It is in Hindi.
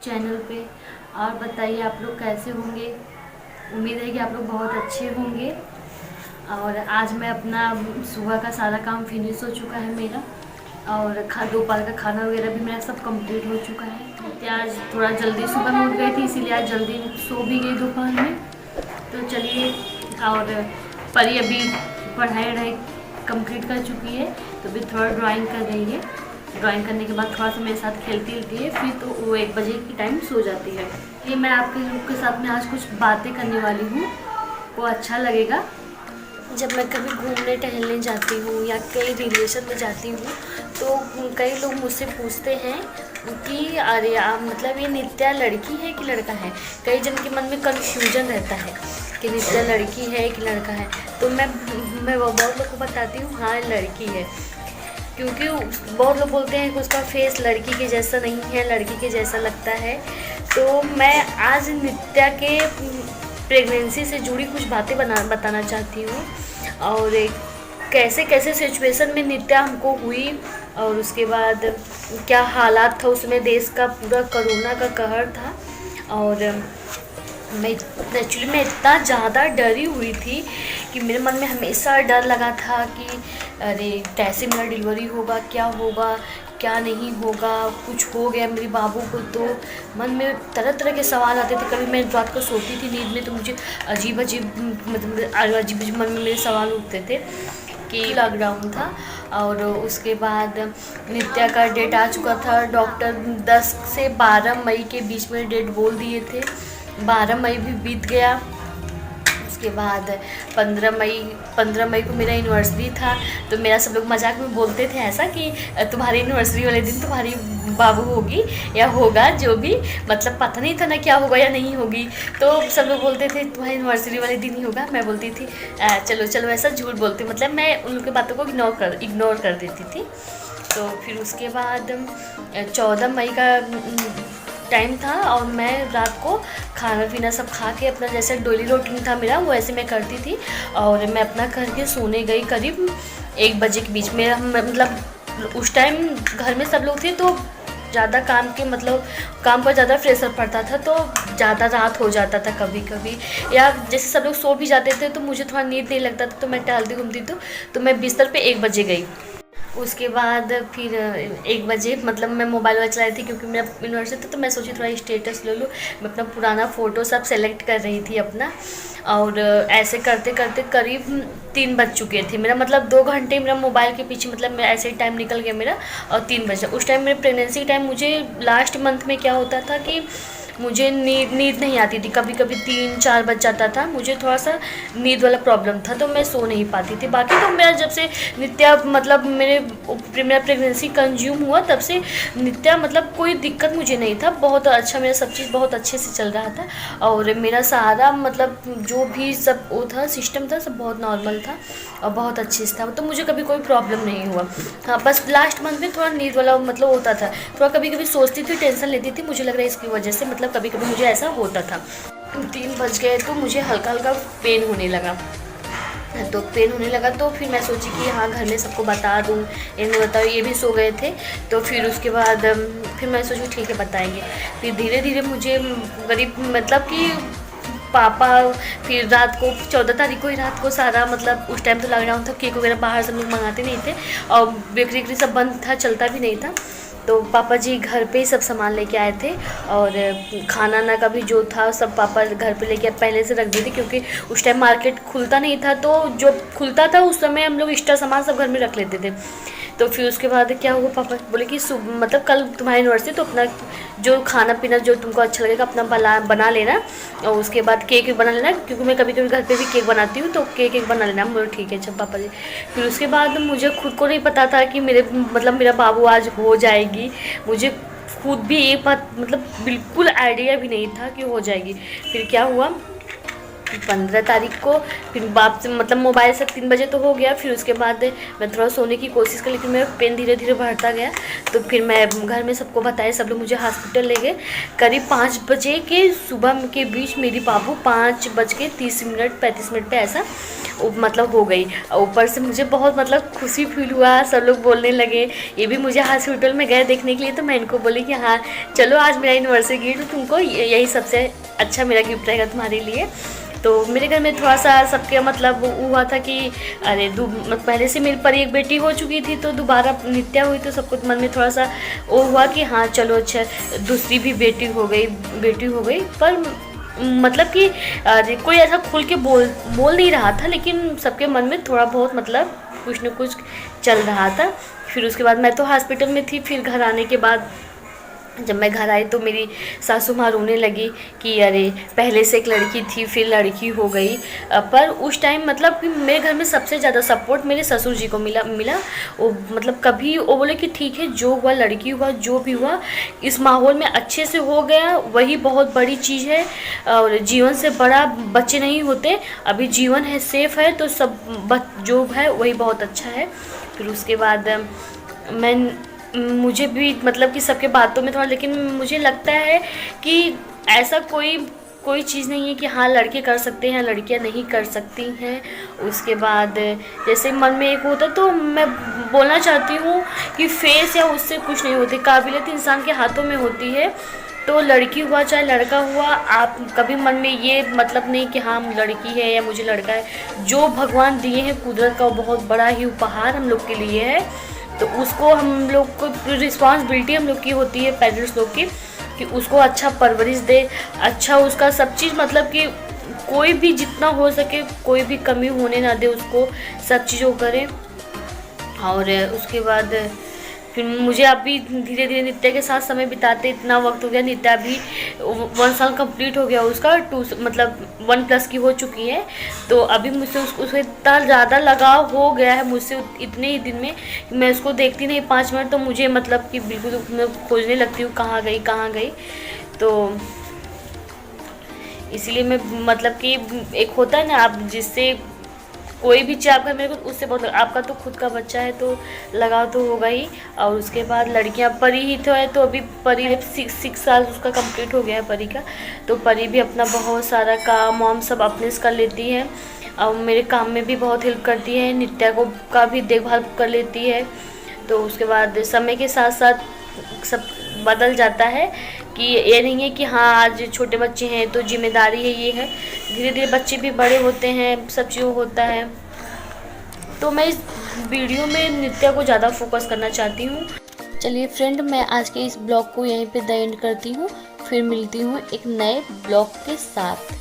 चैनल पे। और बताइए आप लोग कैसे होंगे। उम्मीद है कि आप लोग बहुत अच्छे होंगे। और आज मैं अपना सुबह का सारा काम फिनिश हो चुका है मेरा, और दोपहर का खाना वगैरह भी मेरा सब कंप्लीट हो चुका है। तो आज थोड़ा जल्दी सुबह में उठ गई थी, इसीलिए आज जल्दी सो भी गई दोपहर में। तो चलिए, और परी अभी पढ़ाई वढ़ाई कंप्लीट कर चुकी है, तो अभी थोड़ा ड्राइंग कर रही है। ड्राइंग करने के बाद थोड़ा सा मेरे साथ खेलती रहती है, फिर तो वो 1 बजे की टाइम सो जाती है। ये मैं आपके लोग के साथ में आज कुछ बातें करने वाली हूँ, वो अच्छा लगेगा। जब मैं कभी घूमने टहलने जाती हूँ या कई रिलेशन में जाती हूँ, तो कई लोग मुझसे पूछते हैं कि अरे आप मतलब ये नित्या लड़की है कि लड़का है। कई जन के मन में कन्फ्यूजन रहता है कि नित्या लड़की है कि लड़का है। तो मैं वो बहुत लोग को बताती हूँ, हाँ लड़की है। क्योंकि बहुत लोग बोलते हैं कि उसका फेस लड़की के जैसा नहीं है, लड़की के जैसा लगता है। तो मैं आज नित्या के प्रेगनेंसी से जुड़ी कुछ बातें बताना चाहती हूँ, और कैसे कैसे सिचुएशन में नित्या हमको हुई, और उसके बाद क्या हालात था उसमें, देश का पूरा कोरोना का कहर था। और मैं एक्चुअली मैं इतना ज़्यादा डरी हुई थी कि मेरे मन में हमेशा डर लगा था कि अरे कैसे मेरा डिलीवरी होगा, क्या होगा क्या नहीं होगा, कुछ हो गया मेरे बाबू को। तो मन में तरह तरह के सवाल आते थे। कभी मैं रात को सोती थी नींद में, तो मुझे अजीब अजीब मतलब अजीब अजीब मन में मेरे सवाल उठते थे कि लॉकडाउन था। और उसके बाद नित्या का डेट आ चुका था। डॉक्टर 10 से 12 मई के बीच में डेट बोल दिए थे। 12 मई भी बीत गया। उसके बाद 15 मई को मेरा एनिवर्सरी था। तो मेरा सब लोग मजाक में बोलते थे ऐसा कि तुम्हारी एनिवर्सरी वाले दिन तुम्हारी बाबू होगी या होगा, जो भी मतलब पता नहीं था ना क्या होगा या नहीं होगी। तो सब लोग बोलते थे तुम्हारी एनिवर्सरी वाले दिन ही होगा। मैं बोलती थी चलो चलो, ऐसा झूठ बोलती, मतलब मैं उन लोग की बातों को इग्नोर कर देती थी। तो फिर उसके बाद 14 मई का टाइम था, और मैं रात को खाना पीना सब खा के अपना जैसे डेली रूटीन था मेरा वैसे मैं करती थी। और मैं अपना करके सोने गई करीब 1 बजे के बीच में। मतलब उस टाइम घर में सब लोग थे, तो ज़्यादा काम के मतलब काम पर ज़्यादा प्रेशर पड़ता था, तो ज़्यादा रात हो जाता था कभी कभी, या जैसे सब लोग सो भी जाते थे तो मुझे थोड़ा नींद नहीं लगता था, तो मैं टहलती घूमती तो मैं बिस्तर पे 1 बजे गई। उसके बाद फिर 1 बजे मतलब मैं मोबाइल वाला चलाई थी, क्योंकि मेरा यूनिवर्सिटी था, तो मैं सोची थोड़ा स्टेटस ले लूँ। मैं अपना पुराना फ़ोटो सब सेलेक्ट कर रही थी अपना, और ऐसे करते करते करीब 3 बज चुके थे। मेरा मतलब 2 घंटे मेरा मोबाइल के पीछे मतलब मेरा ऐसे ही टाइम निकल गया मेरा, और 3 बजे उस टाइम मेरे प्रेगनेंसी टाइम। मुझे लास्ट मंथ में क्या होता था कि मुझे नींद नहीं आती थी, कभी कभी 3-4 बज जाता था। मुझे थोड़ा सा नींद वाला प्रॉब्लम था, तो मैं सो नहीं पाती थी। बाकी तो मेरा जब से नित्या मतलब मेरा प्रेगनेंसी कंज्यूम हुआ, तब से नित्या मतलब कोई दिक्कत मुझे नहीं था। बहुत अच्छा मेरा सब चीज़ बहुत अच्छे से चल रहा था, और मेरा सारा मतलब जो भी सब वो था सिस्टम था सब बहुत नॉर्मल था और बहुत अच्छे से था। तो मुझे कभी कोई प्रॉब्लम नहीं हुआ। हाँ, बस लास्ट मंथ में थोड़ा नींद वाला मतलब होता था, थोड़ा कभी कभी सोचती थी, टेंशन लेती थी। मुझे लग रहा है इसकी वजह से मतलब कभी कभी मुझे ऐसा होता था। 3 बज गए तो मुझे हल्का हल्का पेन होने लगा। तो पेन होने लगा तो फिर मैं सोची कि हाँ घर में सबको बता दूँ, इन्हें बताओ, ये भी सो गए थे। तो फिर उसके बाद फिर मैं सोची ठीक है बताएंगे। फिर धीरे धीरे मुझे करीब मतलब कि पापा फिर रात को 14 तारीख को ही रात को सारा मतलब उस टाइम तो लॉकडाउन था, केक वगैरह बाहर सब लोग मंगाते नहीं थे, और बेकरी वेकरी सब बंद था, चलता भी नहीं था। तो पापा जी घर पे ही सब सामान लेके आए थे, और खाना ना का भी जो था सब पापा घर पे लेके पहले से रख दिए थे, क्योंकि उस टाइम मार्केट खुलता नहीं था। तो जो खुलता था उस समय हम लोग एक्स्ट्रा सामान सब घर में रख लेते थे। तो फिर उसके बाद क्या हुआ, पापा बोले कि मतलब कल तुम्हारी यूनिवर्सिटी, तो अपना जो खाना पीना जो तुमको अच्छा लगेगा अपना बना लेना, और उसके बाद केक बना लेना, क्योंकि मैं कभी कभी घर पे भी केक बनाती हूँ, तो केक बना लेना। बोले ठीक है अच्छा पापा जी। फिर उसके बाद मुझे खुद को नहीं पता था कि मेरा बाबू आज हो जाएगी। मुझे खुद भी ये बात मतलब बिल्कुल आइडिया भी नहीं था कि हो जाएगी। फिर क्या हुआ, 15 तारीख को। फिर बाप से मतलब मोबाइल से 3 बजे तो हो गया। फिर उसके बाद मैं थोड़ा सोने की कोशिश की, लेकिन मेरा पेन धीरे धीरे बढ़ता गया। तो फिर मैं घर में सबको बताया, सब लोग मुझे हॉस्पिटल ले गए। करीब 5 बजे के सुबह के बीच मेरी बाबू 5:30 35 मिनट पे ऐसा मतलब हो गई। ऊपर से मुझे बहुत मतलब खुशी फील हुआ, सब लोग बोलने लगे। ये भी मुझे हॉस्पिटल में गए देखने के लिए, तो मैं इनको बोली कि हाँ चलो आज मेरा एनिवर्सरी गिफ्ट तुमको यही सबसे अच्छा मेरा गिफ्ट रहेगा तुम्हारे लिए। तो मेरे घर में थोड़ा सा सबके मतलब हुआ था कि अरे पहले से मेरी परी एक बेटी हो चुकी थी, तो दोबारा नित्या हुई, तो सबको मन में थोड़ा सा वो हुआ कि हाँ चलो अच्छा दूसरी भी बेटी हो गई। पर मतलब कि कोई ऐसा खुल के बोल नहीं रहा था, लेकिन सबके मन में थोड़ा बहुत मतलब कुछ न कुछ चल रहा था। फिर उसके बाद मैं तो हॉस्पिटल में थी। फिर घर आने के बाद जब मैं घर आई तो मेरी सासू माँ रोने लगी कि अरे पहले से एक लड़की थी फिर लड़की हो गई। पर उस टाइम मतलब कि मेरे घर में सबसे ज़्यादा सपोर्ट मेरे ससुर जी को मिला। वो मतलब कभी वो बोले कि ठीक है जो हुआ लड़की हुआ, जो भी हुआ इस माहौल में अच्छे से हो गया, वही बहुत बड़ी चीज़ है। और जीवन से बड़ा बच्चे नहीं होते, अभी जीवन है, सेफ है, तो सब जो है वही बहुत अच्छा है। फिर उसके बाद मुझे भी मतलब कि सबके बातों में थोड़ा, लेकिन मुझे लगता है कि ऐसा कोई चीज़ नहीं है कि हाँ लड़के कर सकते हैं लड़कियां नहीं कर सकती हैं। उसके बाद जैसे मन में एक होता, तो मैं बोलना चाहती हूँ कि फेस या उससे कुछ नहीं होती, काबिलियत इंसान के हाथों में होती है। तो लड़की हुआ चाहे लड़का हुआ, आप कभी मन में ये मतलब नहीं कि हाँ लड़की है या मुझे लड़का है। जो भगवान दिए हैं कुदरत का, वो बहुत बड़ा ही उपहार हम लोग के लिए है। तो उसको हम लोग को रिस्पॉन्सिबिलिटी हम लोग की होती है, पेरेंट्स लोग की, कि उसको अच्छा परवरिश दे, अच्छा उसका सब चीज़ मतलब कि कोई भी जितना हो सके कोई भी कमी होने ना दे, उसको सब चीज़ों करें। और उसके बाद फिर मुझे अभी धीरे धीरे नित्या के साथ समय बिताते इतना वक्त हो गया। नित्या अभी 1 साल कंप्लीट हो गया उसका, 2 मतलब 1+ की हो चुकी है। तो अभी मुझसे उसको इतना ज़्यादा लगाव हो गया है मुझसे इतने ही दिन में। मैं उसको देखती नहीं 5 मिनट तो मुझे मतलब कि बिल्कुल मैं खोजने लगती हूँ कहाँ गई। तो इसीलिए मैं मतलब कि एक होता है ना, आप जिससे कोई भी चीज़ आपका मेरे को उससे बहुत आपका तो खुद का बच्चा है तो लगाव तो होगा ही। और उसके बाद लड़कियां परी ही तो है, तो अभी परी 6 साल उसका कंप्लीट हो गया है परी का। तो परी भी अपना बहुत सारा काम वाम सब अपने से कर लेती है और मेरे काम में भी बहुत हेल्प करती है। नित्या को का भी देखभाल कर लेती है। तो उसके बाद समय के साथ साथ सब बदल जाता है कि ये नहीं है कि हाँ आज छोटे बच्चे हैं तो जिम्मेदारी है ये है। धीरे धीरे बच्चे भी बड़े होते हैं, सब चीज़ होता है। तो मैं इस वीडियो में नित्या को ज़्यादा फोकस करना चाहती हूँ। चलिए फ्रेंड, मैं आज के इस ब्लॉग को यहीं पे द एंड करती हूँ। फिर मिलती हूँ एक नए ब्लॉग के साथ।